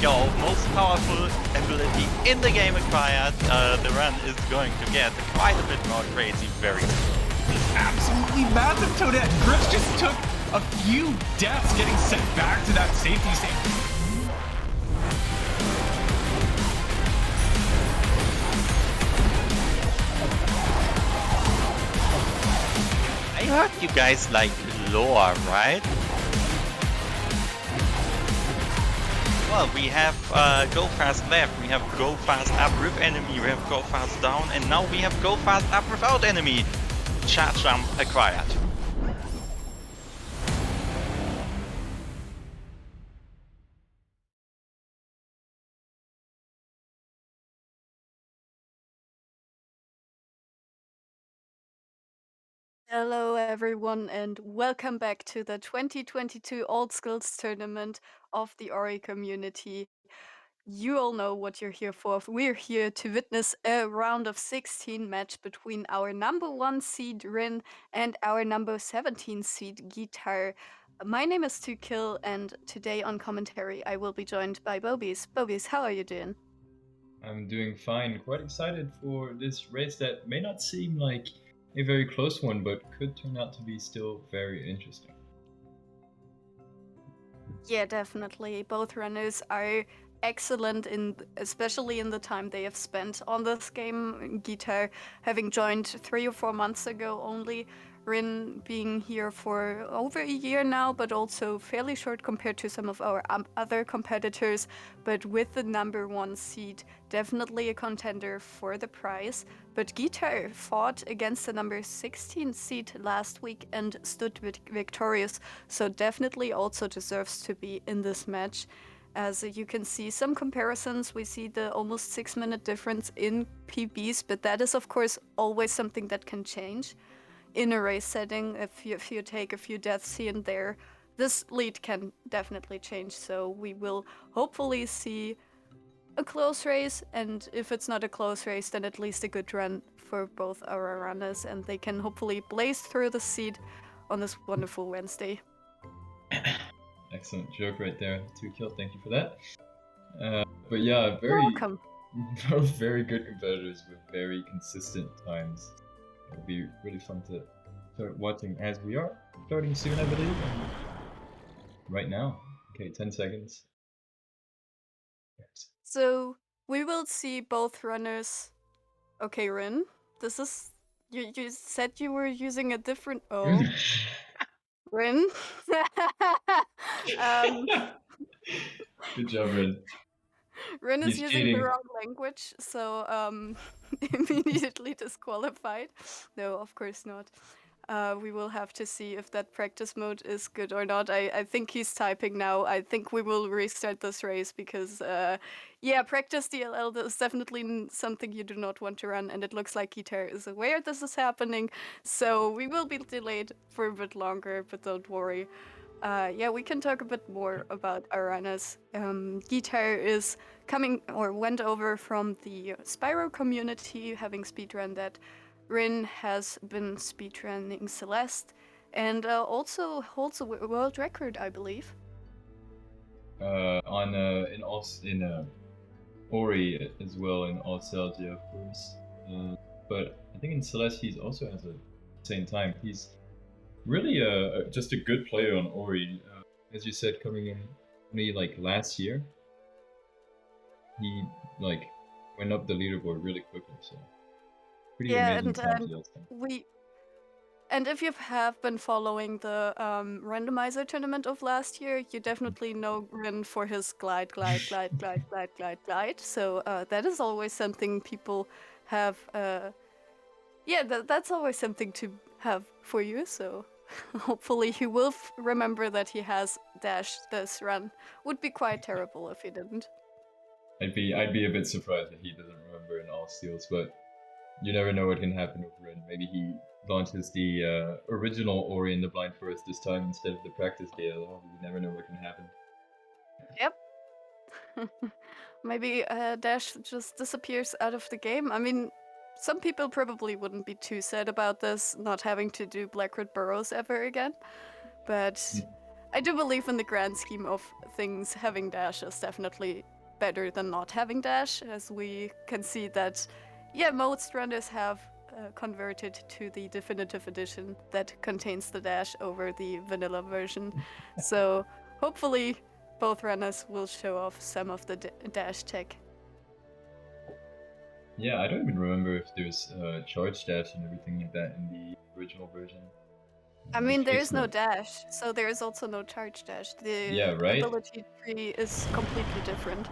your most powerful ability in the game acquired, the run is going to get quite a bit more crazy very soon. Absolutely massive, Toadette. Grips just took a few deaths getting sent back to that safety state. I heard you guys like lore, right? Well, we have go fast left, we have go fast up with enemy, we have go fast down, and now we have go fast up without enemy. Charge jump acquired. Hello, everyone, and welcome back to the 2022 Old Skills Tournament of the Ori community. You all know what you're here for. We're here to witness a round of 16 match between our number 1 seed Rin and our number 17 seed Gu1tar. My name is Gu1tar3x, and today on commentary I will be joined by Bobies. Bobies, how are you doing? I'm doing fine. Quite excited for this race that may not seem like a very close one, but could turn out to be still very interesting. Yeah, definitely. Both runners are excellent especially in the time they have spent on this game. Gu1tar having joined 3 or 4 months ago only. Rin being here for over a year now, but also fairly short compared to some of our other competitors. But with the number 1 seed, definitely a contender for the prize. But Gu1tar fought against the number 16 seed last week and stood victorious, so definitely also deserves to be in this match. As you can see some comparisons, we see the almost 6-minute difference in PBs, but that is of course always something that can change. In a race setting, if you take a few deaths here and there, this lead can definitely change, so we will hopefully see a close race, and if it's not a close race, then at least a good run for both our runners, and they can hopefully blaze through the seed on this wonderful Wednesday. Excellent joke right there. Gu1tar3x, thank you for that. But yeah, Welcome. both very good competitors with very consistent times. It'll be really fun to start watching as we are starting soon, I believe. Right now. Okay, 10 seconds. So we will see both runners. Okay, Rin, this is you said you were using a different Rin. Good job, Rin. Rin is He's using the cheating. wrong language, so immediately disqualified. No, of course not. We will have to see if that practice mode is good or not. I think he's typing now. I think we will restart this race because, yeah, practice DLL is definitely something you do not want to run, and it looks like Gu1tar is aware this is happening, so we will be delayed for a bit longer, but don't worry. Yeah, we can talk a bit more about our runners. Gu1tar is coming or went over from the Spyro community, having speedrun that. Rin has been speedrunning Celeste and also holds a world record, I believe. In Ori as well, in Nostalgia, of course. But I think in Celeste he's also has a same time. He's really just a good player on Ori. As you said, coming in only like last year, he like went up the leaderboard really quickly. So pretty amazing times last time. And if you have been following the randomizer tournament of last year, you definitely know Rin for his glide. So that is always something people have. Yeah, that's always something to have for you. So hopefully he will remember that he has dashed this run. Would be quite terrible if he didn't. I'd be a bit surprised if he doesn't remember in all steals, but you never know what can happen with Rin. Maybe he launches the original Ori in the Blind Forest this time instead of the practice DLL. You never know what can happen. Yep. Maybe Dash just disappears out of the game. I mean, some people probably wouldn't be too sad about this, not having to do Blackroot Burrows ever again. But I do believe in the grand scheme of things, having dash is definitely better than not having dash, as we can see that, yeah, most runners have converted to the definitive edition that contains the dash over the vanilla version. So hopefully both runners will show off some of the dash tech. Yeah, I don't even remember if there's charge dash and everything like that in the original version. I mean, there It's is no not- dash, so there is also no charge dash. The Yeah, right? ability tree is completely different.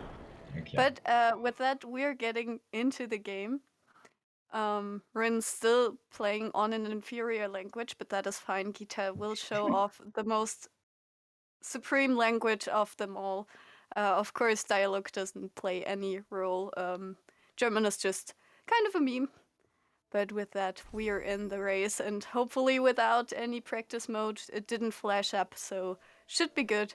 Okay. But with that, we're getting into the game. Rin's still playing on an inferior language, but that is fine. Gu1tar will show off the most supreme language of them all. Of course, dialogue doesn't play any role. German is just kind of a meme. But with that, we are in the race, and hopefully without any practice mode, it didn't flash up, so should be good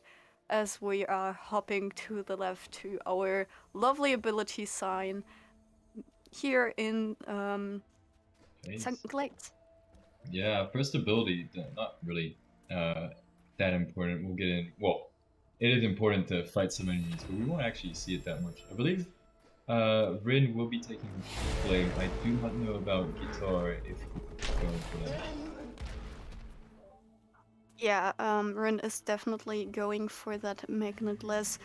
as we are hopping to the left to our lovely ability sign here in Phase. St. Glades. Yeah, first ability, not really that important. We'll get in. Well, it is important to fight some enemies, but we won't actually see it that much. I believe Rin will be taking Flame. I do not know about Gu1tar if he's going for that. Yeah, Rin is definitely going for that magnetless.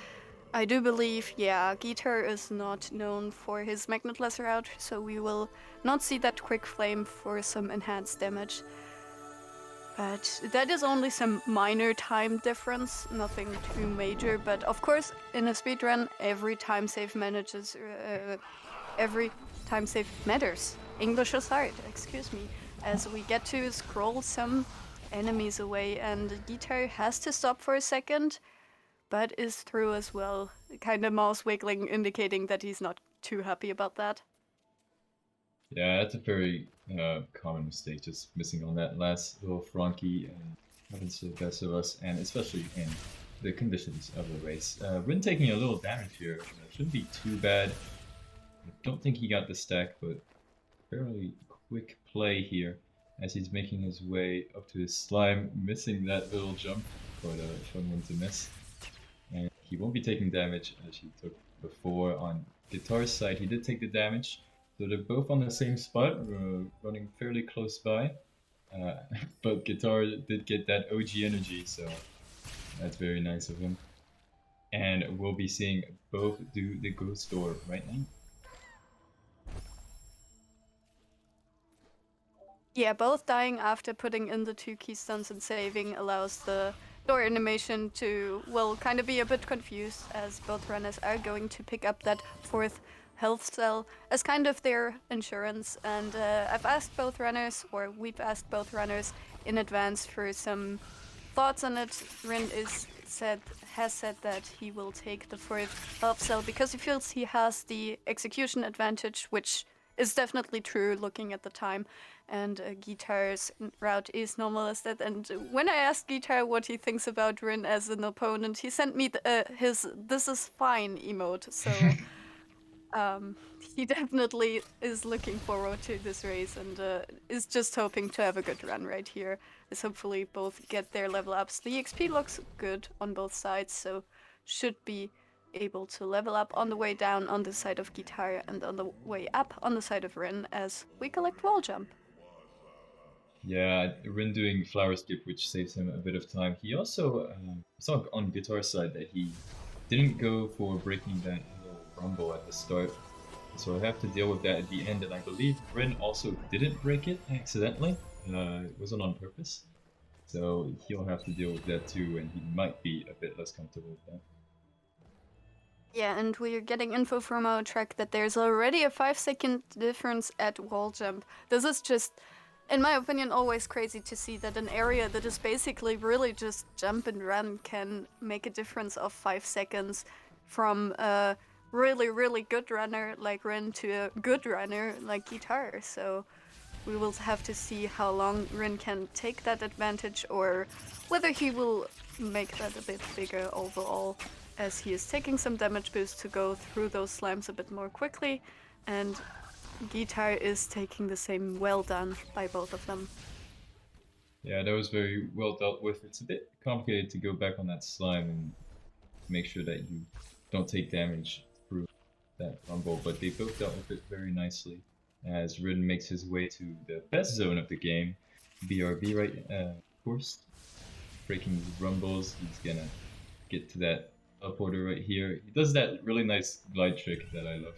I do believe, yeah, Gu1tar is not known for his magnetless route, so we will not see that quick flame for some enhanced damage. But that is only some minor time difference, nothing too major. But of course, in a speedrun, every time save matters. English is hard, excuse me, as we get to scroll some enemies away, and Gu1tar has to stop for a second, but is through as well, kind of mouse wiggling, indicating that he's not too happy about that. Yeah, that's a very common mistake, just missing on that last little Frankie, and happens to the best of us, and especially in the conditions of the race. Rin taking a little damage here, shouldn't be too bad. I don't think he got the stack, but fairly quick play here as he's making his way up to his slime, missing that little jump, but a fun one to miss. And he won't be taking damage as he took before on Gu1tar's side. He did take the damage, so they're both on the same spot, running fairly close by. But Gu1tar did get that OG energy, so that's very nice of him. And we'll be seeing both do the ghost door right now. Yeah, both dying after putting in the 2 keystones and saving allows the door animation to, well, kind of be a bit confused, as both runners are going to pick up that 4th health cell as kind of their insurance. And I've asked both runners, or we've asked both runners in advance for some thoughts on it. Rin has said that he will take the 4th health cell because he feels he has the execution advantage, which is definitely true looking at the time. And Gu1tar's route is normal listed. And when I asked Gu1tar what he thinks about Rin as an opponent, he sent me his "this is fine" emote. So he definitely is looking forward to this race and is just hoping to have a good run right here. As hopefully both get their level ups. The XP looks good on both sides, so should be able to level up on the way down on the side of Gu1tar and on the way up on the side of Rin as we collect wall jump. Yeah, Rin doing flower skip, which saves him a bit of time. He also saw on Gu1tar's side that he didn't go for breaking that little rumble at the start, so I have to deal with that at the end. And I believe Rin also didn't break it accidentally. It wasn't on purpose, so he'll have to deal with that too, and he might be a bit less comfortable with that. Yeah, and we're getting info from our track that there's already a 5-second difference at wall jump. This is just, in my opinion, always crazy to see that an area that is basically really just jump and run can make a difference of 5 seconds from a really, really good runner like Rin to a good runner like Gu1tar. So we will have to see how long Rin can take that advantage or whether he will make that a bit bigger overall, as he is taking some damage boost to go through those slimes a bit more quickly, and Gu1tar is taking the same. Well done by both of them. Yeah, that was very well dealt with. It's a bit complicated to go back on that slime and make sure that you don't take damage through that rumble, but they both dealt with it very nicely as Rin makes his way to the best zone of the game, BRB, right? Of course, breaking the rumbles. He's gonna get to that teleporter right here. He does that really nice glide trick that I love,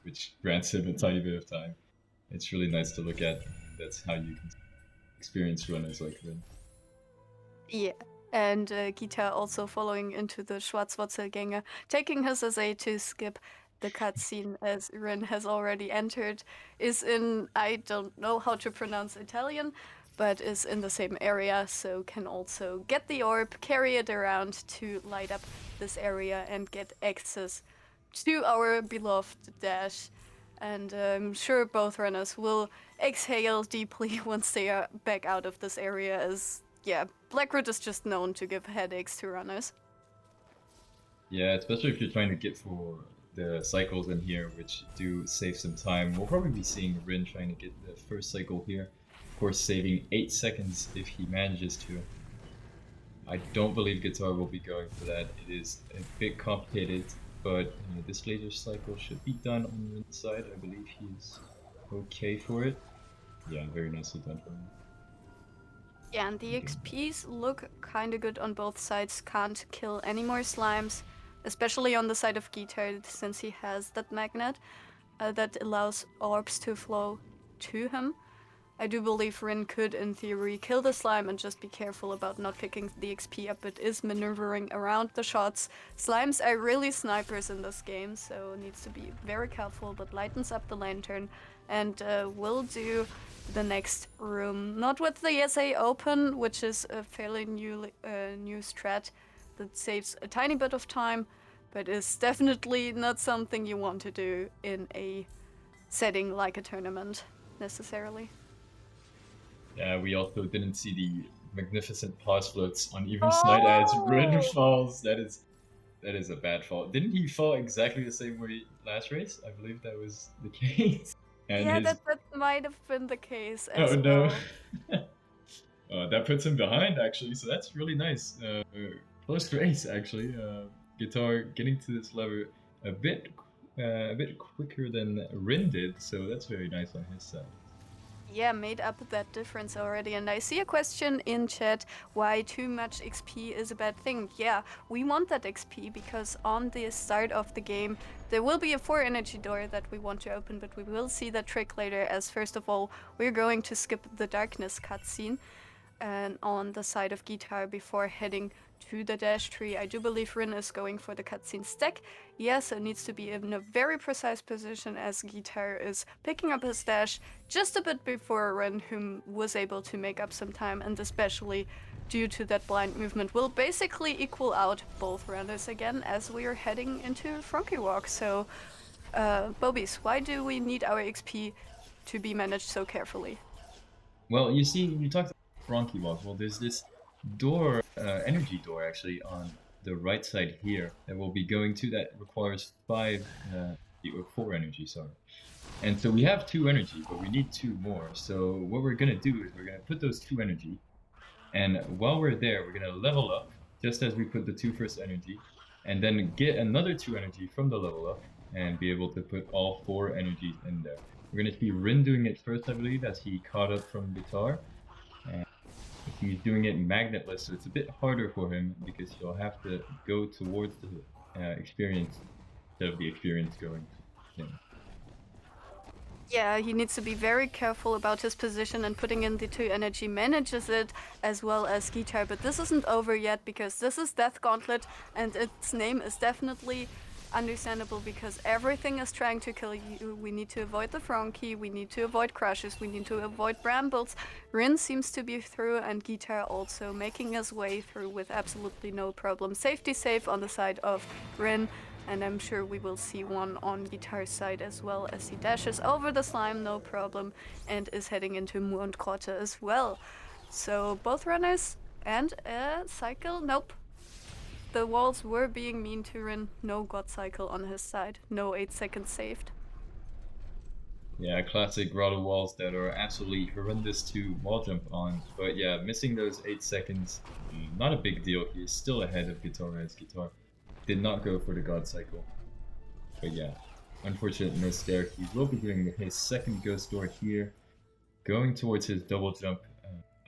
which grants him a tiny bit of time. It's really nice to look at. That's how you can experience runners like Rin. Yeah. And Gu1tar also following into the Schwarzwurzelgänger, taking his SA to skip the cutscene as Rin has already entered, is in, I don't know how to pronounce Italian, but is in the same area, so can also get the orb, carry it around to light up this area and get access to our beloved dash. And I'm sure both runners will exhale deeply once they are back out of this area, as yeah, Blackroot is just known to give headaches to runners. Yeah, especially if you're trying to get for the cycles in here, which do save some time. We'll probably be seeing Rin trying to get the first cycle here. Of course, saving 8 seconds if he manages to. I don't believe Gu1tar will be going for that. It is a bit complicated, but this laser cycle should be done on Rin's side. I believe he's okay for it. Yeah, very nicely done for him. Yeah, and the XPs look kinda good on both sides. Can't kill any more slimes, especially on the side of Gu1tar, since he has that magnet that allows orbs to flow to him. I do believe Rin could, in theory, kill the slime and just be careful about not picking the XP up. It is maneuvering around the shots. Slimes are really snipers in this game, so needs to be very careful, but lightens up the lantern and will do the next room. Not with the SA open, which is a fairly new strat that saves a tiny bit of time, but is definitely not something you want to do in a setting like a tournament, necessarily. Yeah, we also didn't see the magnificent pause floats on even side as Rin falls. That is a bad fall. Didn't he fall exactly the same way last race? I believe that was the case. And yeah, his... that might have been the case Oh as no. well. That puts him behind actually, so that's really nice. Close race actually. Gu1tar getting to this level a bit quicker than Rin did, so that's very nice on his side. Yeah, made up that difference already. And I see a question in chat why too much XP is a bad thing. Yeah, we want that XP because on the start of the game there will be a 4 energy door that we want to open, but we will see that trick later, as first of all we're going to skip the darkness cutscene and on the side of Gu1tar before heading to the dash tree. I do believe Rin is going for the cutscene stack. Yes, it needs to be in a very precise position as Gu1tar is picking up his dash just a bit before Rin, whom was able to make up some time, and especially due to that blind movement will basically equal out both runners again as we are heading into Frankie Walk. So, Bobies, why do we need our XP to be managed so carefully? Well, you see, you talked about Frankie Walk. Well, there's this door, energy door actually on the right side here that we'll be going to that requires 5 or 4 energy, sorry. And so we have 2 energy, but we need 2 more. So what we're gonna do is we're gonna put those 2 energy, and while we're there, we're gonna level up just as we put the 2 first energy, and then get another 2 energy from the level up and be able to put all 4 energies in there. We're gonna see Rin doing it first, I believe, as he caught up from Gu1tar. And he's doing it magnetless, so it's a bit harder for him because he'll have to go towards the experience instead of the experience going to him. Yeah, he needs to be very careful about his position and putting in the 2 energy, manages it as well as Gu1tar, but this isn't over yet because this is Death Gauntlet and its name is definitely understandable because everything is trying to kill you. We need to avoid the Frankie, we need to avoid crashes, we need to avoid brambles. Rin seems to be through and Gu1tar also making his way through with absolutely no problem. Safety safe on the side of Rin, and I'm sure we will see one on Gu1tar's side as well as he dashes over the slime, no problem, and is heading into Mondgrotte as well. So both runners and a cycle, nope. The walls were being mean to Rin, no God cycle on his side, no 8 seconds saved. Yeah, classic grotto walls that are absolutely horrendous to wall jump on. But yeah, missing those 8 seconds, not a big deal. He is still ahead of Gu1tar as Gu1tar did not go for the God Cycle. But yeah, unfortunate miss there. He will be doing his second ghost door here, going towards his double jump.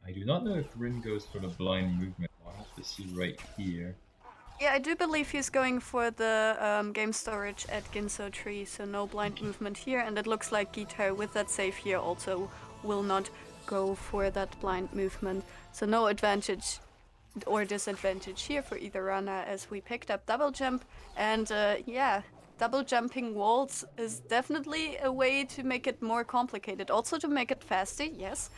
I do not know if Rin goes for the blind movement. I'll have to see right here. Yeah, I do believe he's going for the game storage at Gu1tar3, so no blind movement here, and it looks like Gu1tar with that save here also will not go for that blind movement. So no advantage or disadvantage here for either runner as we picked up double jump, and yeah, double jumping walls is definitely a way to make it more complicated, also to make it faster, yes.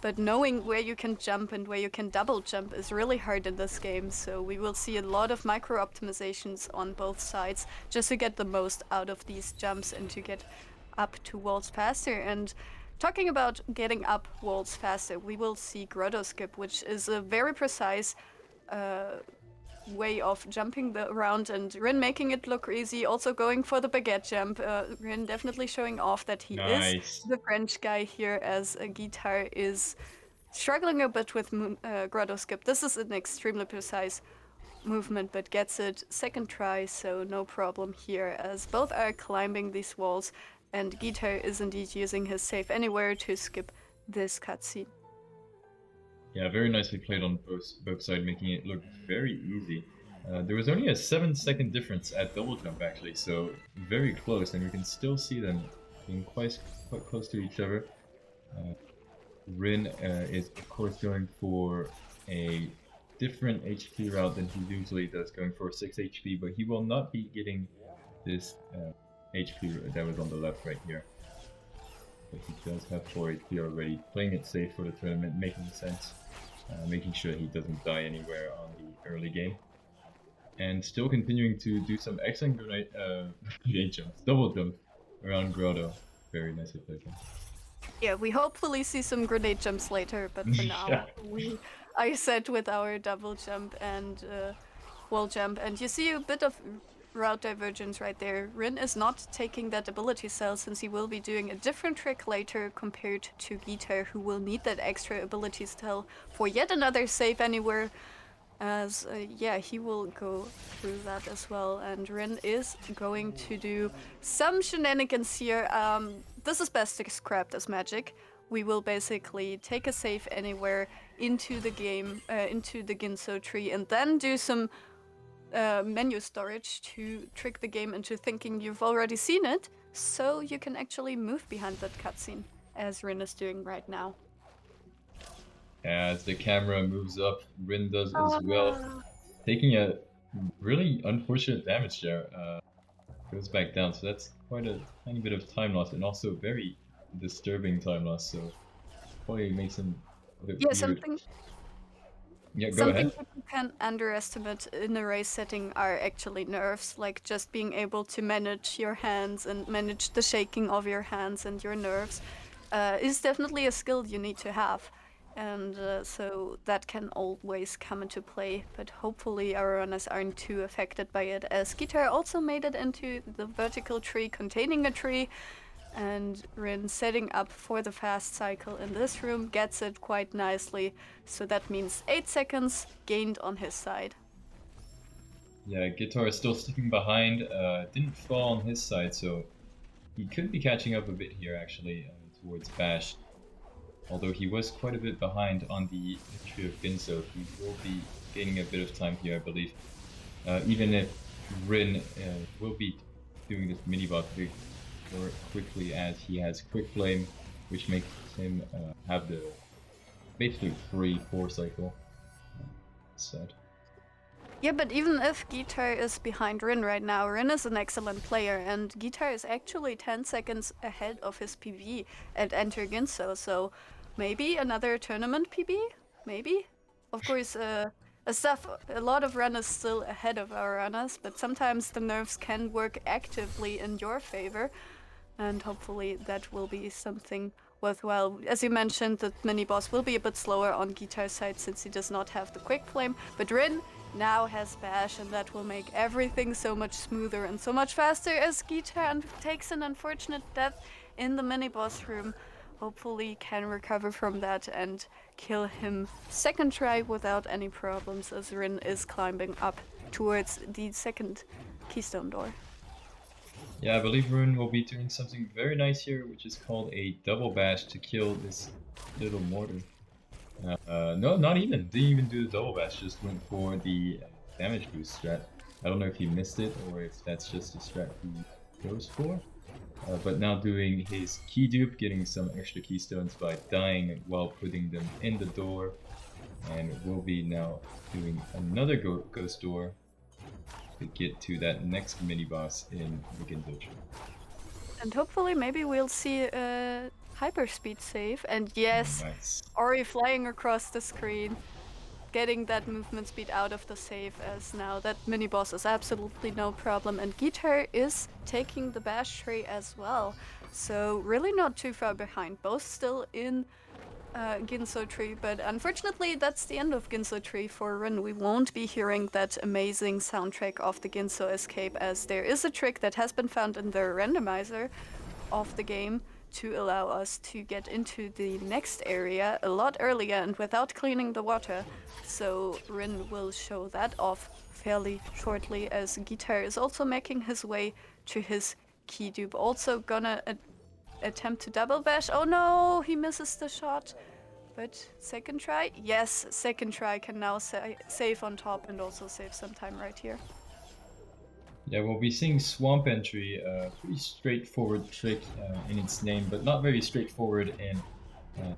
But knowing where you can jump and where you can double jump is really hard in this game, so we will see a lot of micro optimizations on both sides just to get the most out of these jumps and to get up to walls faster. And talking about getting up walls faster, we will see grotto skip, which is a very precise way of jumping around, and Rin making it look easy, also going for the baguette jump. Rin definitely showing off that he is the French guy here, as Gu1tar is struggling a bit with grotto skip. This is an extremely precise movement, but gets it second try, so no problem here, as both are climbing these walls, and Gu1tar is indeed using his save anywhere to skip this cutscene. Yeah, very nicely played on both sides, making it look very easy. There was only a 7-second difference at double jump actually, so very close, and you can still see them being quite close to each other. Rin is of course going for a different HP route than he usually does, going for 6 HP, but he will not be getting this HP that was on the left right here. But he does have 4 HP already, playing it safe for the tournament, making sense. Making sure he doesn't die anywhere on the early game. And still continuing to do some excellent grenade jumps, double jumps around Grotto. Very nicely played. Yeah, we hopefully see some grenade jumps later, but for now, we are set with our double jump and wall jump. And you see a bit of route divergence right there. Rin is not taking that ability cell, since he will be doing a different trick later compared to Gu1tar, who will need that extra ability cell for yet another save anywhere, as yeah, he will go through that as well. And Rin is going to do some shenanigans here. This is best described as magic. We will basically take a save anywhere into the game, into the Gu1tar3, and then do some menu storage to trick the game into thinking you've already seen it, so you can actually move behind that cutscene, as Rin is doing right now. As the camera moves up, Rin does as well, taking a really unfortunate damage there. Goes back down, so that's quite a tiny bit of time loss, and also very disturbing time loss, so probably makes him a bit weird. Something people can underestimate in a race setting are actually nerves, like just being able to manage your hands and manage the shaking of your hands and your nerves is definitely a skill you need to have. And so that can always come into play, but hopefully our runners aren't too affected by it, as Gu1tar also made it into the vertical tree containing a tree, and Rin setting up for the fast cycle in this room gets it quite nicely, so that means 8 seconds gained on his side. Yeah, Gu1tar is still sticking behind, didn't fall on his side, so he could be catching up a bit here actually towards Bash. Although he was quite a bit behind on the entry of Ginso, he will be gaining a bit of time here, I believe. Even if Rin will be doing this mini-boss more quickly, as he has Quick Flame, which makes him have the basically free 4 cycle set. Yeah, but even if Gu1tar is behind Rin right now, Rin is an excellent player, and Gu1tar is actually 10 seconds ahead of his PB at Enter Ginso, so maybe another tournament PB? Maybe? Of course, a lot of runners still ahead of our runners, but sometimes the nerves can work actively in your favor, and hopefully that will be something worthwhile. As you mentioned, the mini-boss will be a bit slower on Gu1tar's side since he does not have the Quick Flame, but Rin now has Bash, and that will make everything so much smoother and so much faster, as Gu1tar takes an unfortunate death in the mini boss room. Hopefully can recover from that and kill him second try without any problems, as Rin is climbing up towards the second keystone door. Yeah, I believe Rune will be doing something very nice here, which is called a double bash to kill this little mortar. No, not even. Didn't even do the double bash, just went for the damage boost strat. I don't know if he missed it or if that's just a strat he goes for. But now doing his key dupe, getting some extra keystones by dying while putting them in the door. And we'll be now doing another ghost door to get to that next mini boss in the Gu1tar3x. And hopefully maybe we'll see a hyperspeed save. And yes, Nice. Ori flying across the screen, getting that movement speed out of the save, as now that mini boss is absolutely no problem. And Gu1tar is taking the bash tree as well. So really not too far behind, both still in Gu1tar3, but unfortunately that's the end of Gu1tar3 for Rin. We won't be hearing that amazing soundtrack of the Gu1tar escape, as there is a trick that has been found in the randomizer of the game to allow us to get into the next area a lot earlier and without cleaning the water. So Rin will show that off fairly shortly, as Gu1tar is also making his way to his key dupe. Also gonna attempt to double bash. Oh no, he misses the shot. But second try? Yes, second try can now save on top and also save some time right here. Yeah, we'll be seeing Swamp Entry, pretty straightforward trick in its name, but not very straightforward in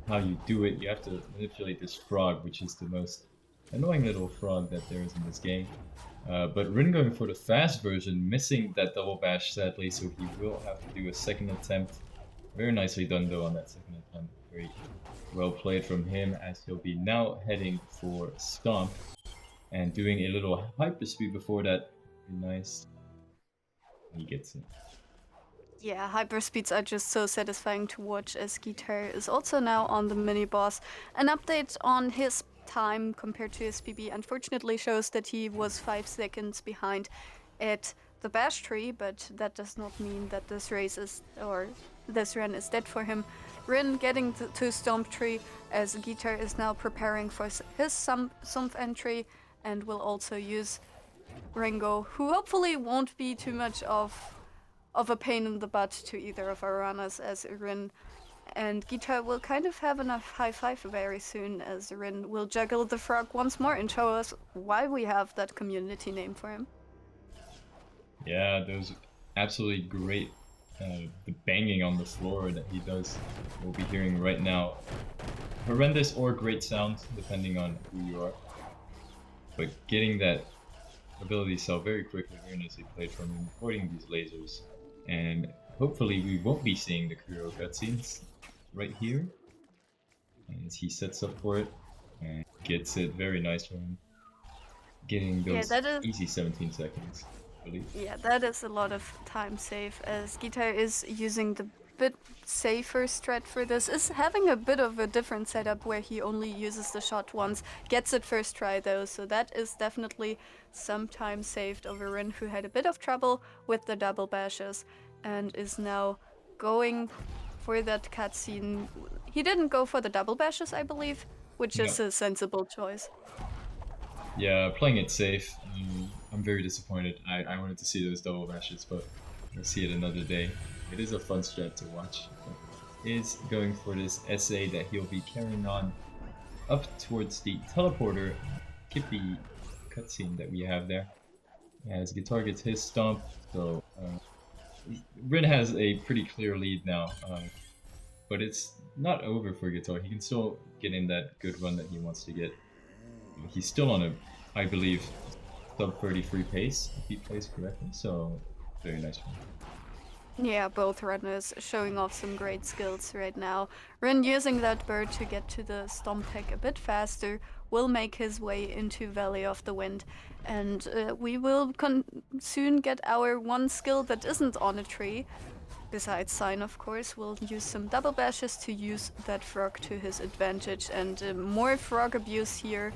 how you do it. You have to manipulate this frog, which is the most annoying little frog that there is in this game. But Rin going for the fast version, missing that double bash sadly, so he will have to do a second attempt. Very nicely done though on that second attempt. Very well played from him, as he'll be now heading for Stomp and doing a little hyperspeed before that. Very nice. He gets it. Yeah, hyperspeeds are just so satisfying to watch, as Gu1tar is also now on the mini boss. An update on his time compared to his PB unfortunately shows that he was 5 seconds behind at the bash tree, but that does not mean that this race is, or this run is dead for him. Rin getting to Stomp Tree, as Gu1tar is now preparing for his Sumph entry, and will also use Ringo, who hopefully won't be too much of a pain in the butt to either of our runners, as Rin and Gu1tar will kind of have enough high five very soon, as Rin will juggle the frog once more and show us why we have that community name for him. Yeah, those absolutely great, the banging on the floor that he does, we'll be hearing right now. Horrendous or great sound, depending on who you are. But getting that ability cell very quickly, very nicely played from him, avoiding these lasers. And hopefully we won't be seeing the Kuro cutscenes right here. As he sets up for it and gets it, very nice from him. Getting those easy 17 seconds, I believe. Yeah, that is a lot of time save, as Gu1tar is using the bit safer strat for this, is having a bit of a different setup where he only uses the shot once, gets it first try though, so that is definitely some time saved over Rin, who had a bit of trouble with the double bashes and is now going for that cutscene. He didn't go for the double bashes, I believe, which is a sensible choice. Yeah, playing it safe. I'm very disappointed. I wanted to see those double bashes, but we'll see it another day. It is a fun strat to watch. Is going for this essay that he'll be carrying on up towards the teleporter. Skip the cutscene that we have there. As Gu1tar gets his stomp, so Rin has a pretty clear lead now. But it's not over for Gu1tar. He can still get in that good run that he wants to get. He's still on a, I believe, sub 33 pace if he plays correctly. So very nice one. Yeah, both runners showing off some great skills right now. Rin using that bird to get to the Stomp Tech a bit faster, will make his way into Valley of the Wind, and we will soon get our one skill that isn't on a tree. Besides Sign, of course, we'll use some double bashes to use that frog to his advantage, and more frog abuse here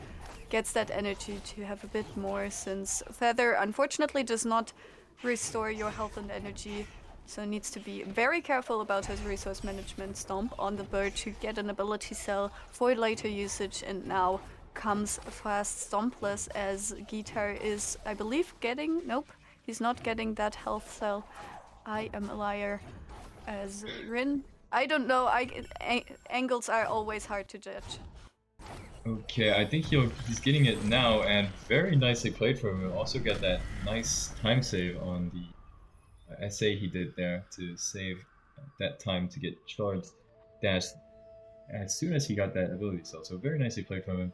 gets that energy to have a bit more, since Feather unfortunately does not restore your health and energy So needs to be very careful about his resource management. Stomp on the bird to get an ability cell for later usage, and now comes fast Stompless as Gu1tar is, I believe, getting... Nope, he's not getting that health cell. I am a liar. As Rin... I don't know, angles are always hard to judge. Okay, I think he's getting it now, and very nicely played from him. Also got that nice time save on the essay he did there to save that time to get charged dash as soon as he got that ability cell. So very nicely played from him.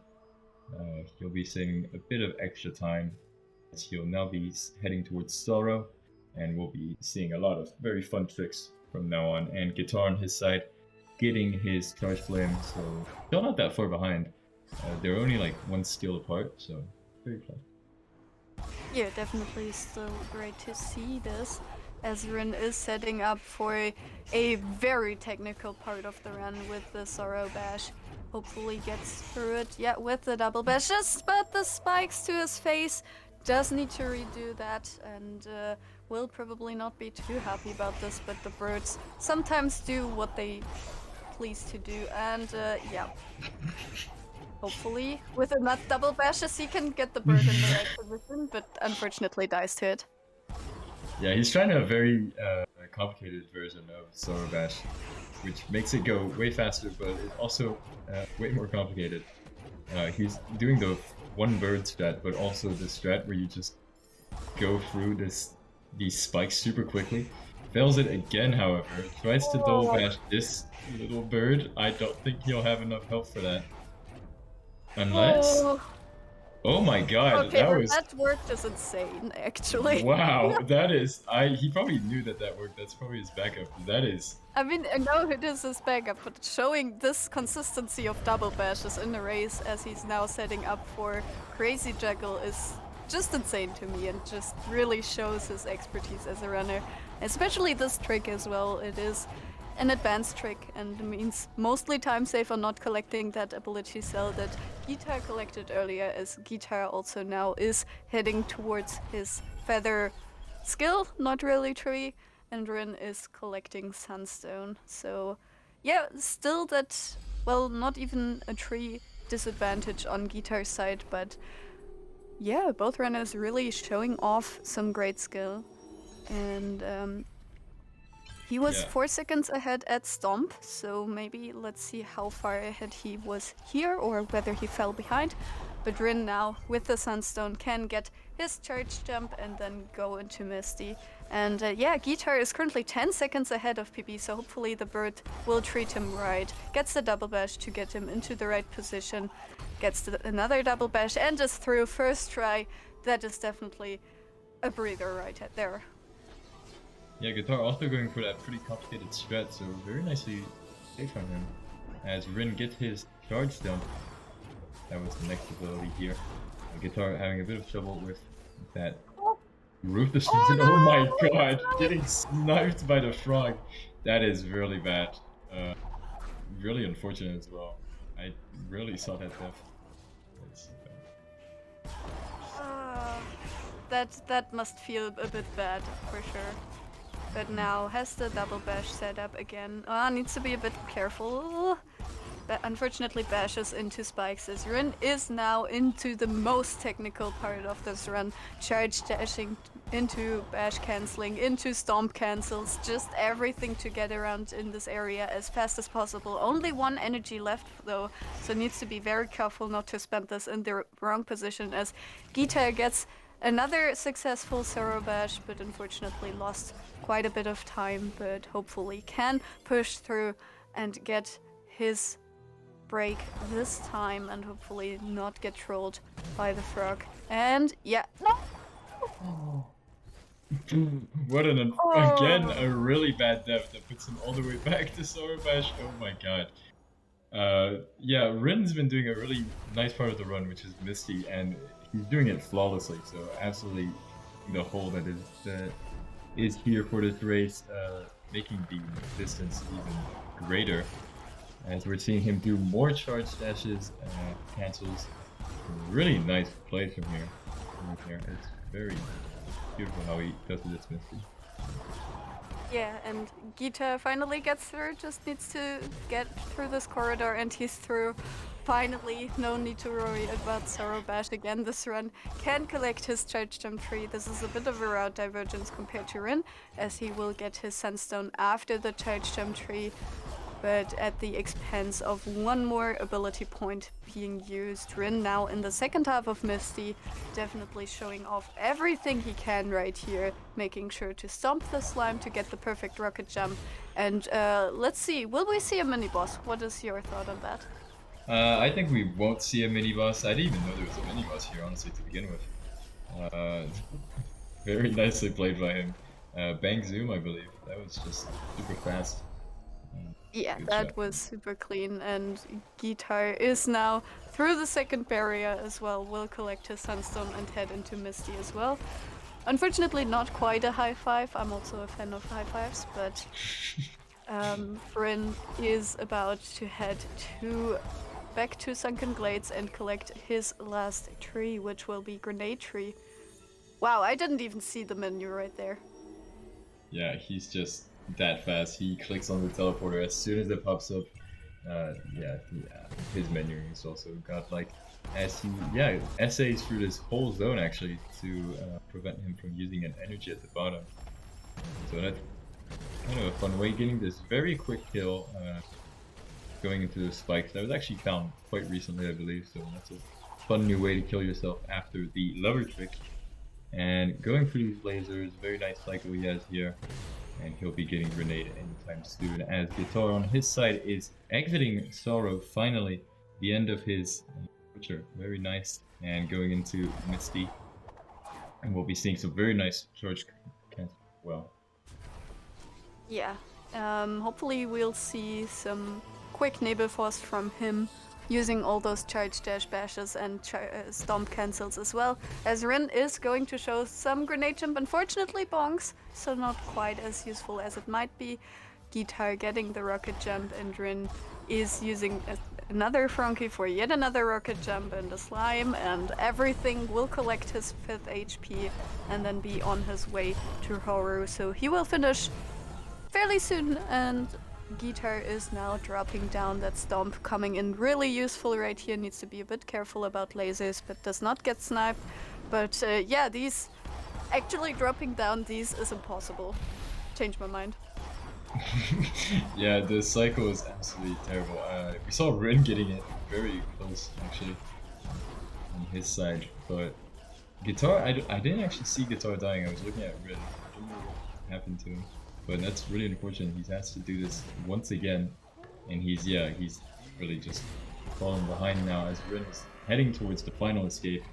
He'll be saving a bit of extra time as he'll now be heading towards Sorrow, and we'll be seeing a lot of very fun tricks from now on. And Gu1tar on his side getting his charge flame, so still not that far behind. They're only like one skill apart, so very close. Yeah, definitely still great to see this, as Rin is setting up for a very technical part of the run with the Sorrow Bash. Hopefully gets through it, yeah, with the double bashes, but the spikes to his face does need to redo that, and will probably not be too happy about this, but the birds sometimes do what they please to do, and yeah. Hopefully, with enough double bashes, he can get the bird in the right position, but unfortunately dies to it. Yeah, he's trying a very complicated version of Sorrow Bash, which makes it go way faster, but it's also way more complicated. He's doing the one bird strat, but also the strat where you just go through these spikes super quickly. Fails it again, however. Tries to double bash this little bird. I don't think he'll have enough health for that. Unless... Oh my god, okay, that was... that worked is insane, actually. Wow, that is... He probably knew that worked. That's probably his backup. That is... I mean, I know it is his backup, but showing this consistency of double bashes in the race as he's now setting up for Crazy Juggle is just insane to me, and just really shows his expertise as a runner. Especially this trick as well. It is an advanced trick and means mostly time safe on not collecting that ability cell that Gu1tar collected earlier, as Gu1tar also now is heading towards his feather skill, not really tree, and Rin is collecting sunstone. So yeah, still that, well, not even a tree disadvantage on Gu1tar's side, but yeah, both runners really showing off some great skill. And he was 4 seconds ahead at Stomp, so maybe let's see how far ahead he was here or whether he fell behind. But Rin now, with the Sunstone, can get his charge jump and then go into Misty. And yeah, Gu1tar is currently 10 seconds ahead of PB, so hopefully the bird will treat him right. Gets the double bash to get him into the right position. Gets another double bash and just through first try. That is definitely a breather right there. Yeah, Gu1tar also going for that pretty complicated strat, so very nicely played from him. As Rin gets his charge jump, that was the next ability here. Gu1tar having a bit of trouble with that Ruthless Vision. Oh my god, getting sniped by the frog. That is really bad. Really unfortunate as well. I really saw that death. That must feel a bit bad, for sure. But now has the double bash set up again. Needs to be a bit careful. But unfortunately bashes into spikes as Rin is now into the most technical part of this run. Charge dashing into bash cancelling, into stomp cancels, just everything to get around in this area as fast as possible. Only one energy left though, so needs to be very careful not to spend this in the wrong position as Gu1tar gets another successful Sorrow Bash, but unfortunately lost quite a bit of time, but hopefully can push through and get his break this time and hopefully not get trolled by the frog. And yeah, no! What again, a really bad death that puts him all the way back to Sorrow Bash. Oh my god. Yeah, Rin's been doing a really nice part of the run, which is Misty, and he's doing it flawlessly, so absolutely the hole that is here for this race, making the distance even greater, as we're seeing him do more charge dashes, cancels. Really nice play from here. It's very beautiful how he does this Misty. Yeah, and Gu1tar finally gets through, just needs to get through this corridor, and he's through. Finally, no need to worry about Sorrow Bash again this run. Can collect his Charge Jump tree. This is a bit of a route divergence compared to Rin, as he will get his Sunstone after the Charge Jump tree, but at the expense of one more ability point being used. Rin now in the second half of Misty, definitely showing off everything he can right here, making sure to stomp the slime to get the perfect rocket jump. And let's see, will we see a mini boss? What is your thought on that? I think we won't see a mini boss. I didn't even know there was a mini boss here, honestly, to begin with. Very nicely played by him. Bang Zoom, I believe. That was just super fast. Yeah, Good that job. was super clean, and Gu1tar is now through the second barrier as well, will collect his Sunstone and head into Misty as well. Unfortunately, not quite a high five. I'm also a fan of high fives, but Bryn is about to head back to Sunken Glades and collect his last tree, which will be Grenade Tree. Wow, I didn't even see the menu right there. Yeah, he's just that fast. He clicks on the teleporter as soon as it pops up. His menuing is also godlike. As he, essays through this whole zone actually to prevent him from using an energy at the bottom. So that's kind of a fun way, getting this very quick kill going into the spikes. That was actually found quite recently, I believe, so that's a fun new way to kill yourself after the lover trick. And going through these lasers, very nice cycle he has here. And he'll be getting grenade anytime soon, as Gu1tar on his side is exiting Sorrow finally, the end of his Witcher. Very nice. And going into Misty. And we'll be seeing some very nice charge cancel as well. Yeah, hopefully we'll see some quick Nebelfrost from him, using all those charge dash bashes and stomp cancels as well, as Rin is going to show some grenade jump, unfortunately bonks, so not quite as useful as it might be. Gu1tar getting the rocket jump, and Rin is using another Frankie for yet another rocket jump and a slime, and everything will collect his 5th HP and then be on his way to Horu, so he will finish fairly soon, and Gu1tar is now dropping down that stomp, coming in really useful right here. Needs to be a bit careful about lasers, but does not get sniped. But yeah, these actually dropping down these is impossible. Changed my mind. Yeah, the cycle is absolutely terrible. We saw Rin getting it very close actually on his side, but Gu1tar, I didn't actually see Gu1tar dying. I was looking at Rin. I don't know what happened to him. But that's really unfortunate. He has to do this once again, and he's really just falling behind now as Rin is heading towards the final escape.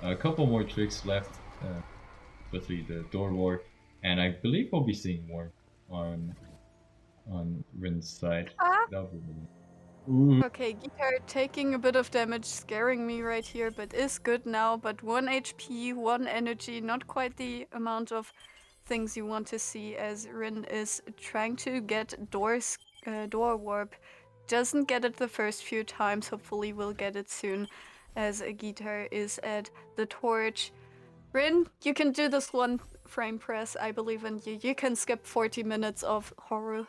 A couple more tricks left, especially the door war, and I believe we'll be seeing more on Rin's side. Okay, Gu1tar taking a bit of damage, scaring me right here, but is good now. But 1 HP, 1 energy, not quite the amount of things you want to see, as Rin is trying to get door warp. Doesn't get it the first few times, hopefully will get it soon, as Gu1tar is at the torch. Rin, you can do this 1 frame press, I believe in you. You can skip 40 minutes of horror.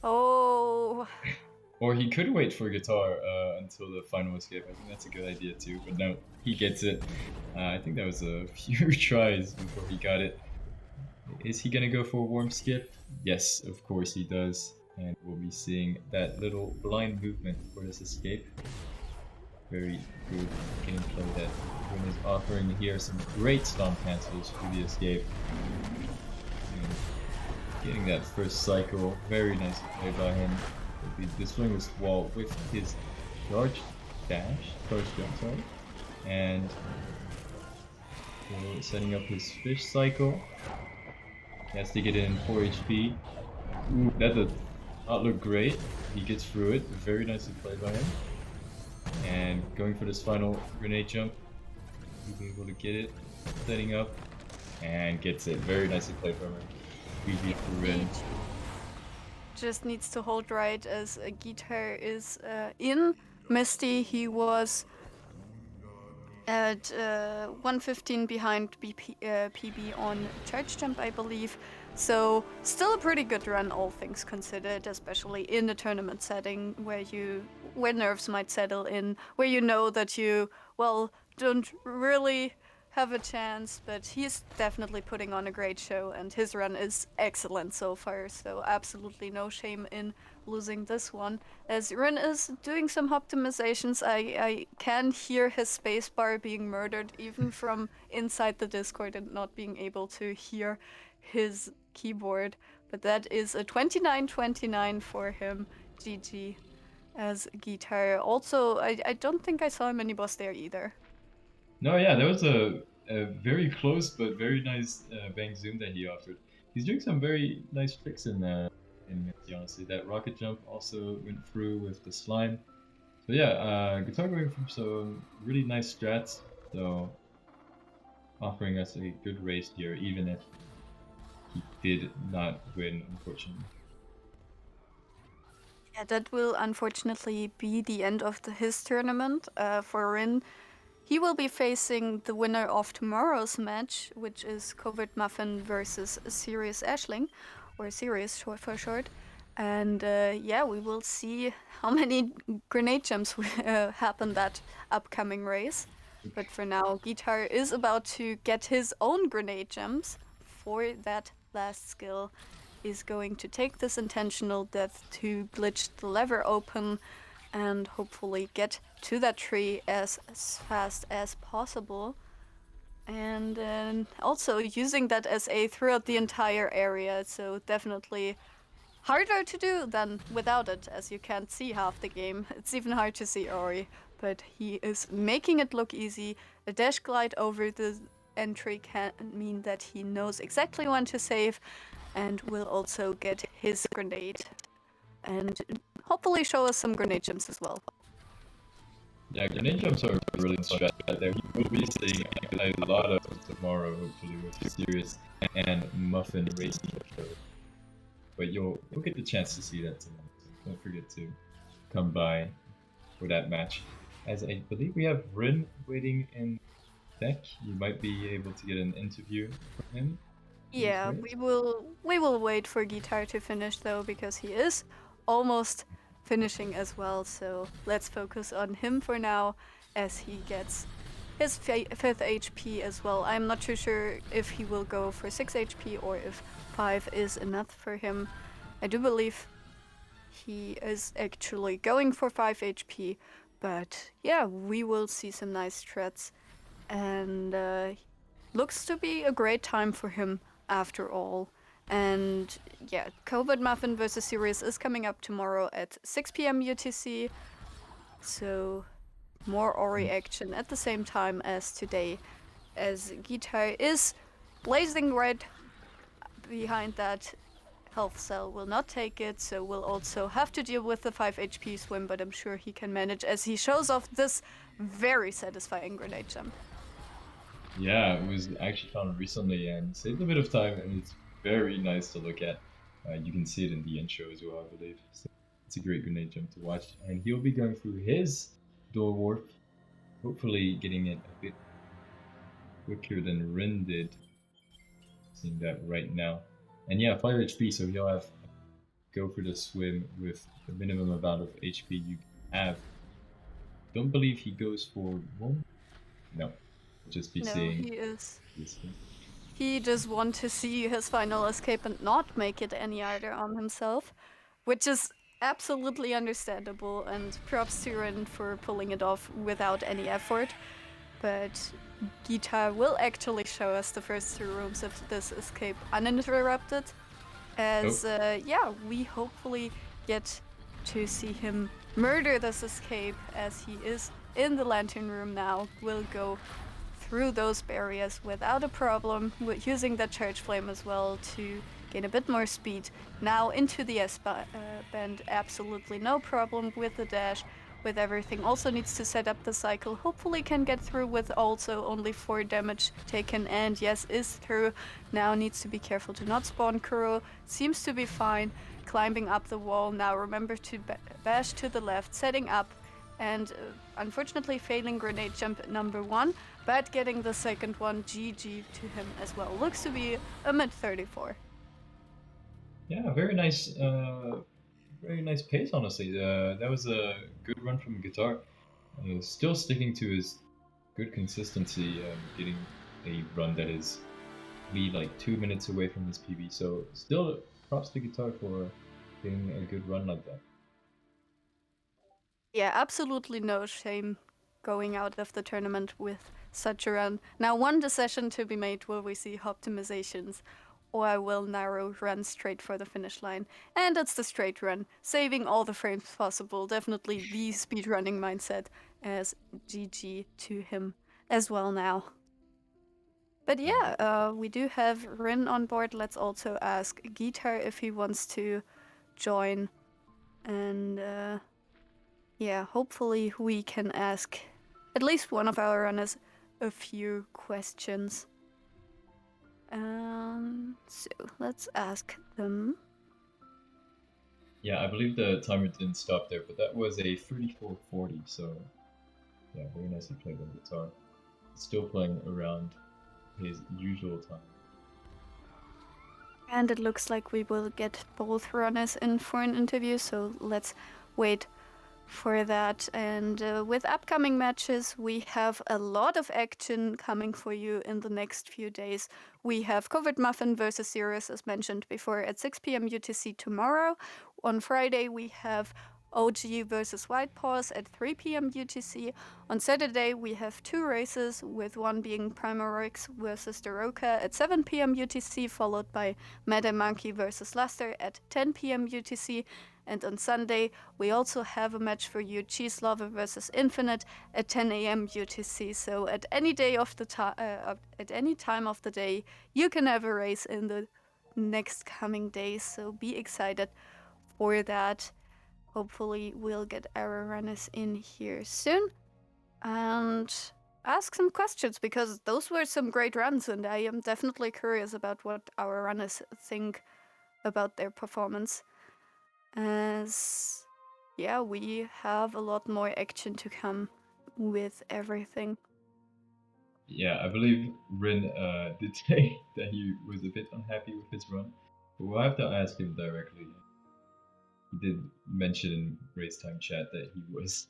Oh. Or he could wait for Gu1tar until the final escape. I think that's a good idea too, but no, he gets it. I think that was a few tries before he got it. Is he gonna go for a warm skip? Yes, of course he does. And we'll be seeing that little blind movement for this escape. Very good gameplay that Rin is offering here. Some great stomp cancels for the escape. And getting that first cycle, very nicely played by him. Destroying this wall with his charge jump, sorry. And setting up his fish cycle. He has to get in 4 HP. Ooh, that does not look great. He gets through it. Very nicely played by him. And going for this final grenade jump. He's able to get it. Setting up. And gets it. Very nicely played from him. GG for Rin. Just needs to hold right, as Gu1tar is in Misty. He was at 115 behind PB on charge jump, I believe. So still a pretty good run, all things considered, especially in a tournament setting where nerves might settle in, where you know that you, well, don't really have a chance, but he's definitely putting on a great show, and his run is excellent so far, so absolutely no shame in losing this one. As Rin is doing some optimizations, I can hear his spacebar being murdered even from inside the Discord and not being able to hear his keyboard, but that is a 29-29 for him. GG as Gu1tar. Also, I don't think I saw a mini boss there either. No, yeah, that was a very close but very nice bang zoom that he offered. He's doing some very nice tricks in Misty, honestly. That rocket jump also went through with the slime. So yeah, Gu1tar going from some really nice strats, so offering us a good race here, even if he did not win, unfortunately. Yeah, that will unfortunately be the end of his tournament. For Rin, he will be facing the winner of tomorrow's match, which is Covert Muffin versus Sirius Ashling, or Sirius for short. And yeah, we will see how many grenade jumps happen that upcoming race. But for now, Gu1tar is about to get his own grenade jumps for that last skill. Is going to take this intentional death to glitch the lever open and hopefully get to that tree as fast as possible. And also using that SA throughout the entire area, so definitely harder to do than without it, as you can't see half the game. It's even hard to see Ori, but he is making it look easy. A dash glide over the entry can mean that he knows exactly when to save and will also get his grenade and hopefully show us some grenade jumps as well. Yeah, grenade jumps are really strat there. We will be seeing a lot of tomorrow, hopefully, with Sirius and Muffin racing the show. But you'll get the chance to see that tonight, so don't forget to come by for that match. As I believe we have Rin waiting in deck, you might be able to get an interview from him. Yeah, we will wait for Gu1tar to finish though, because he is almost finishing as well. So let's focus on him for now, as he gets his 5th HP as well. I'm not too sure if he will go for 6 HP or if 5 is enough for him. I do believe he is actually going for 5 HP, but yeah, we will see some nice threats, and looks to be a great time for him after all. And yeah, Covert Muffin versus Sirius is coming up tomorrow at 6 p.m. UTC, so more Ori action at the same time as today, as Gu1tar is blazing red behind that. Health cell will not take it, so we'll also have to deal with the 5 HP swim, but I'm sure he can manage as he shows off this very satisfying grenade jump. Yeah, it was actually found recently and saved a bit of time, and it's very nice to look at. You can see it in the intro as well, I believe. So it's a great grenade jump to watch, and he'll be going through his door warp, hopefully getting it a bit quicker than Rin did. Seeing that right now. And yeah, 5 HP, so he'll have to go for the swim with the minimum amount of HP you have. Don't believe he goes for 1? No. Just be seeing. He is. He just wants to see his final escape and not make it any harder on himself, which is absolutely understandable, and props to Rin for pulling it off without any effort. But Gu1tar will actually show us the first 2 rooms of this escape uninterrupted, as yeah, we hopefully get to see him murder this escape, as he is in the lantern room now. Will go through those barriers without a problem, using that charge flame as well to gain a bit more speed. Now into the S-band, absolutely no problem with the dash, with everything. Also needs to set up the cycle, hopefully can get through with also only 4 damage taken, and yes, is through. Now needs to be careful to not spawn Kuro, seems to be fine, climbing up the wall. Now remember to bash to the left, setting up, and unfortunately failing grenade jump number 1, but getting the second one. GG to him as well. Looks to be a mid 34. Yeah, very nice pace, honestly. That was a good run from Guitar. Still sticking to his good consistency, getting a run that is lead like 2 minutes away from his PB. So still props to Guitar for getting a good run like that. Yeah, absolutely no shame going out of the tournament with such a run. Now, one decision to be made: will we see optimizations, or will Naru run straight for the finish line? And it's the straight run, saving all the frames possible. Definitely the speedrunning mindset, as GG to him as well now. But yeah, we do have Rin on board. Let's also ask Gu1tar if he wants to join. And yeah, hopefully we can ask at least one of our runners a few questions. So let's ask them. Yeah, I believe the timer didn't stop there, but that was a 34:40. So yeah, very nicely played on Guitar. Still playing around his usual time. And it looks like we will get both runners in for an interview, so let's wait for that. And with upcoming matches, we have a lot of action coming for you in the next few days. We have Covered Muffin versus Sirius, as mentioned before, at 6 p.m. UTC tomorrow. On Friday, we have OG versus White Paws at 3 p.m. UTC. On Saturday, we have two races, with one being Primarix versus Daroka at 7 p.m. UTC, followed by Mad Monkey versus Luster at 10 p.m. UTC. And on Sunday, we also have a match for you, Cheese Lover versus Infinite, at 10 a.m. UTC. So at any day of the at any time of the day, you can have a race in the next coming days. So be excited for that. Hopefully, we'll get our runners in here soon and ask some questions, because those were some great runs, and I am definitely curious about what our runners think about their performance. As yeah, we have a lot more action to come with everything. Yeah, I believe Rin did say that he was a bit unhappy with his run, but we'll have to ask him directly. He did mention in race time chat that he was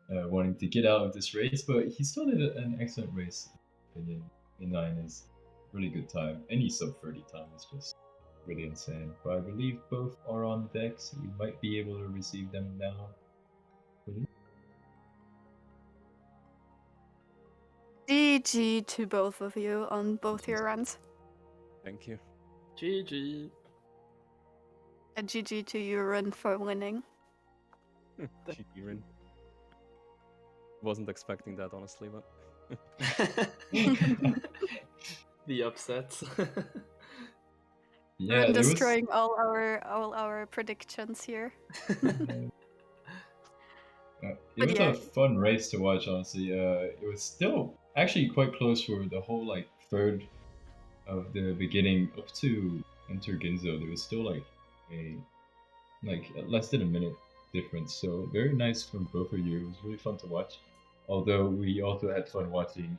wanting to get out of this race, but he still did an excellent race. Opinion in9 is really good time. Any sub 30 time is just really insane. But I believe both are on deck, so we might be able to receive them now. GG to both of you on both your runs. Thank you. GG. And GG to you, Rin, for winning. GG Rin. Wasn't expecting that, honestly, but The upset. Yeah, Rin it was destroying all our predictions here. it was yeah. a fun race to watch, honestly. It was still actually quite close for the whole like third of the beginning up to Enter Ginzo. There was still like less than a minute difference. So very nice from both of you. It was really fun to watch. Although we also had fun watching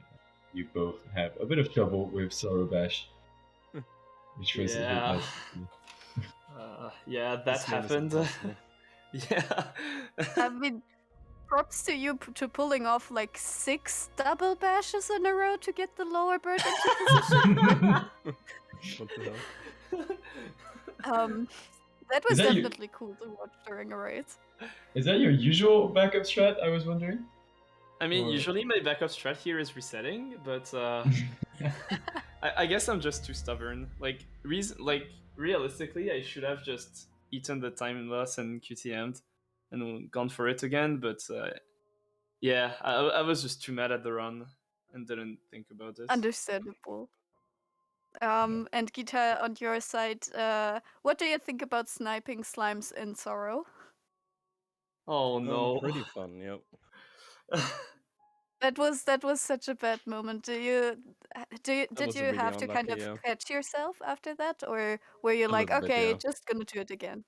you both have a bit of trouble with Sorrow Bash, which was a bit Yeah. nice to see. Yeah, that this name is happened. impossible. Yeah. I mean, props to you to pulling off like 6 double bashes in a row to get the lower bird into position. What the hell? That was Is that definitely cool to watch during a race. Is that your usual backup strat? I was wondering. I mean, Or- usually my backup strat here is resetting, but I guess I'm just too stubborn. Like realistically, I should have just eaten the time loss and QTM'd and gone for it again. But yeah, I was just too mad at the run and didn't think about it. Understandable. And Gu1tar, on your side, what do you think about sniping slimes in Sorrow? Oh no! Pretty fun, yep. That was such a bad moment. Did was you really have to kind unlucky, of yeah. catch yourself after that, or were you A like, little bit, okay, yeah. just gonna do it again?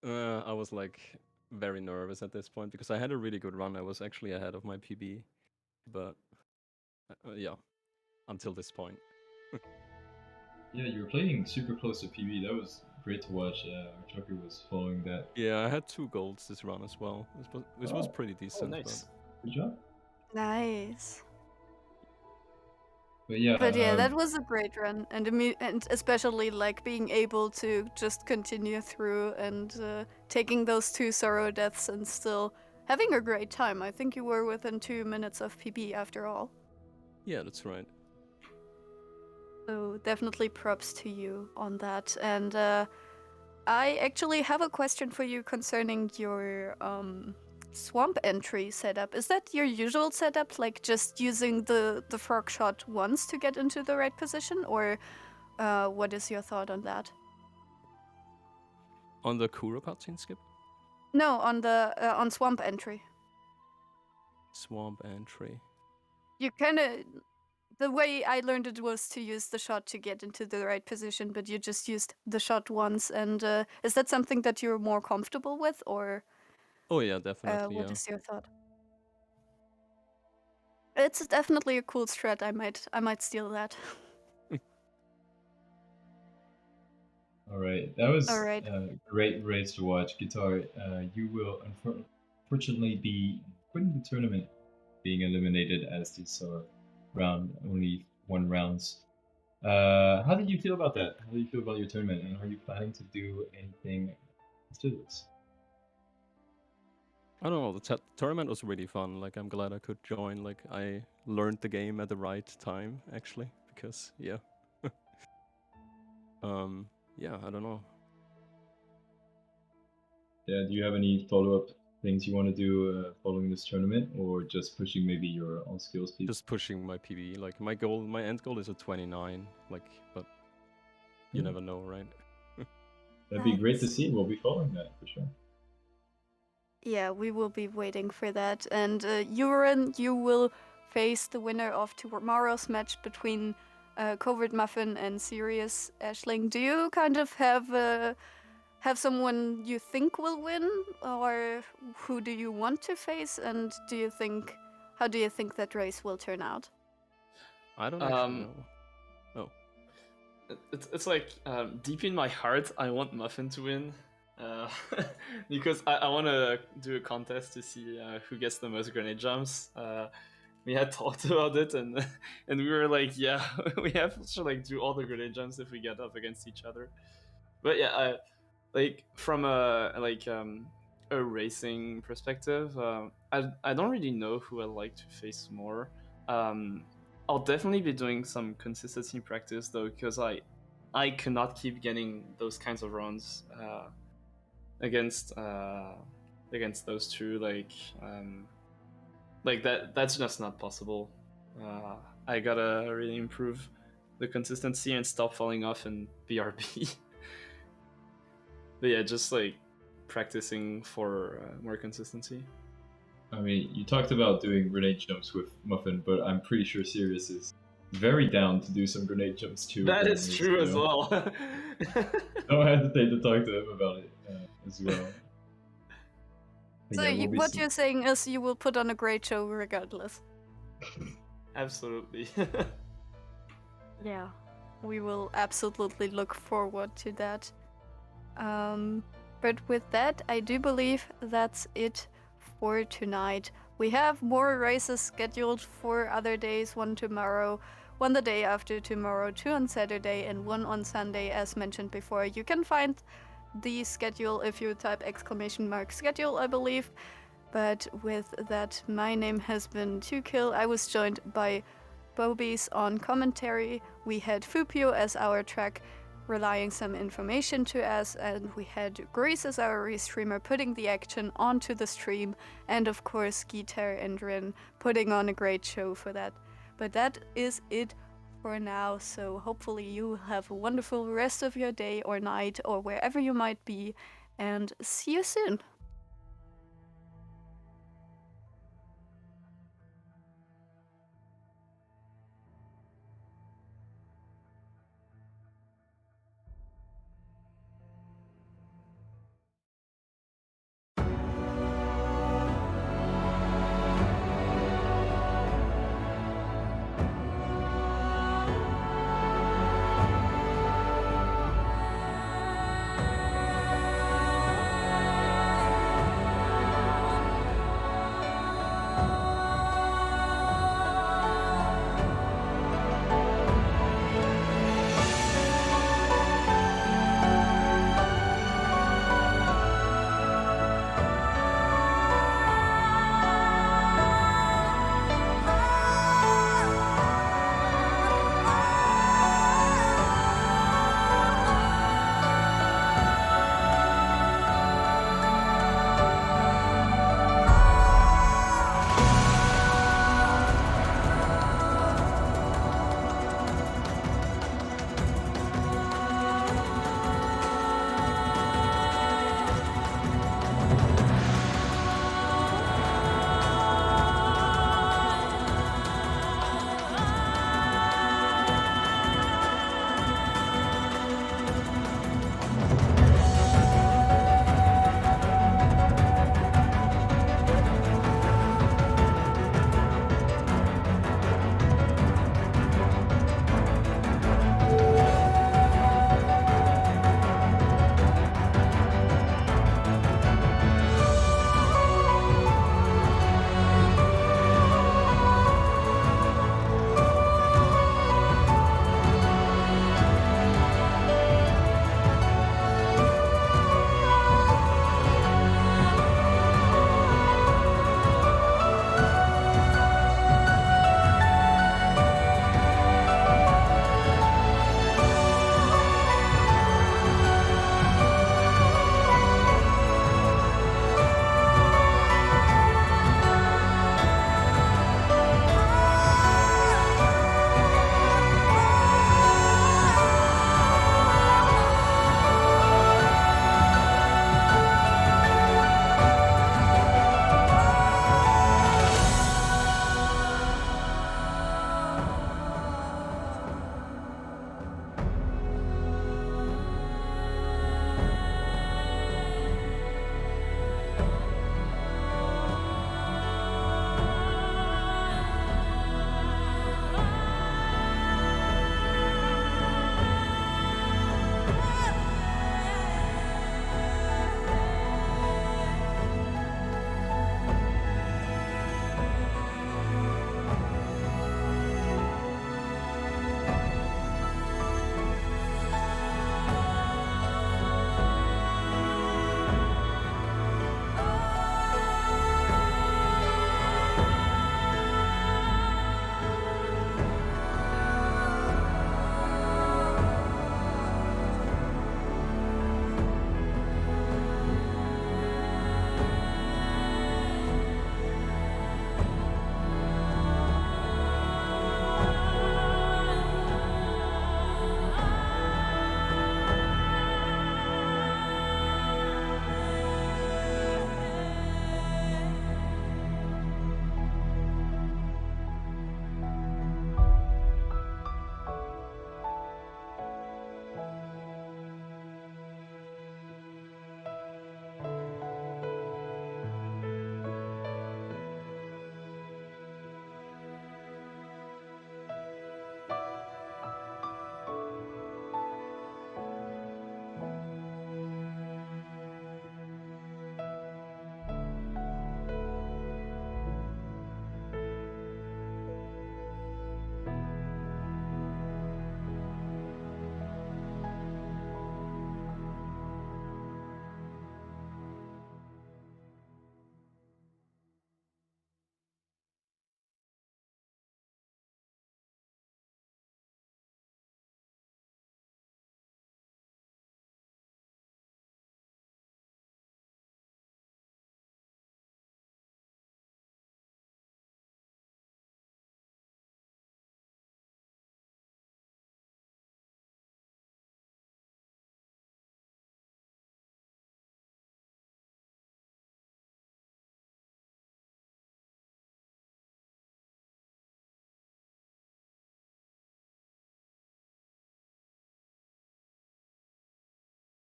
I was like very nervous at this point because I had a really good run. I was actually ahead of my PB, but yeah, until this point. Yeah, you were playing super close to PB. That was great to watch. Chucker was following that. Yeah, I had 2 golds this run as well, which was pretty Oh, decent. nice. Good job. Nice. But yeah, But yeah, that was a great run, and especially like being able to just continue through and taking those 2 sorrow deaths and still having a great time. I think you were within 2 minutes of PB after all. Yeah, that's right. So definitely props to you on that. And I actually have a question for you concerning your swamp entry setup. Is that your usual setup, like just using the frog shot once to get into the right position, or what is your thought on that? On the Kuro cutscene skip? No, on the on swamp entry. Swamp entry. You kind of, the way I learned it was to use the shot to get into the right position, but you just used the shot once. And is that something that you're more comfortable with, or Oh yeah, definitely, what yeah. is your thought? It's definitely a cool strat. I might steal that. all right. That was All right. a great race to watch. Gu1tar, you will unfortunately be quitting the tournament, being eliminated as this round only 1 rounds. How did you feel about that? How do you feel about your tournament, and are you planning to do anything after this? I don't know, the tournament was really fun. Like, I'm glad I could join. Like, I learned the game at the right time, actually, because, yeah. Yeah, I don't know. Yeah, do you have any follow-up things you want to do following this tournament, or just pushing maybe your all skills people? Just pushing my PB. Like, my end goal is a 29, like, but you never know, right? That'd be great to Nice. see. We'll be following that for sure. Yeah, we will be waiting for that. And Uran, you will face the winner of tomorrow's match between Covert Muffin and Sirius Ashling. Do you kind of have someone you think will win, or who do you want to face? And how do you think that race will turn out? I don't actually know. Oh. It's like deep in my heart, I want Muffin to win. Because I want to do a contest to see who gets the most grenade jumps. We had talked about it, and we were like, yeah, we have to like do all the grenade jumps if we get up against each other. But yeah, like from a racing perspective, I don't really know who I'd like to face more. I'll definitely be doing some consistency practice though, because I cannot keep getting those kinds of runs against those two. Like that's just not possible. I gotta really improve the consistency and stop falling off in BRB. But yeah, just like practicing for more consistency. I mean, you talked about doing grenade jumps with Muffin, but I'm pretty sure Sirius is very down to do some grenade jumps too. That is true as well. Don't hesitate to talk to him about it as well. So what you're saying is you will put on a great show regardless. Absolutely. Yeah, we will absolutely look forward to that. But with that, I do believe that's it for tonight. We have more races scheduled for other days, 1 tomorrow, 1 the day after tomorrow, 2 on Saturday, and 1 on Sunday, as mentioned before. You can find the schedule if you type !schedule, I believe. But with that, my name has been 2kill. I was joined by Bobies on commentary. We had Fupio as our track, relaying some information to us, and we had Grease as our restreamer, putting the action onto the stream, and of course Gu1tar and Rin putting on a great show for that. But that is it for now, so hopefully you have a wonderful rest of your day or night or wherever you might be, and see you soon.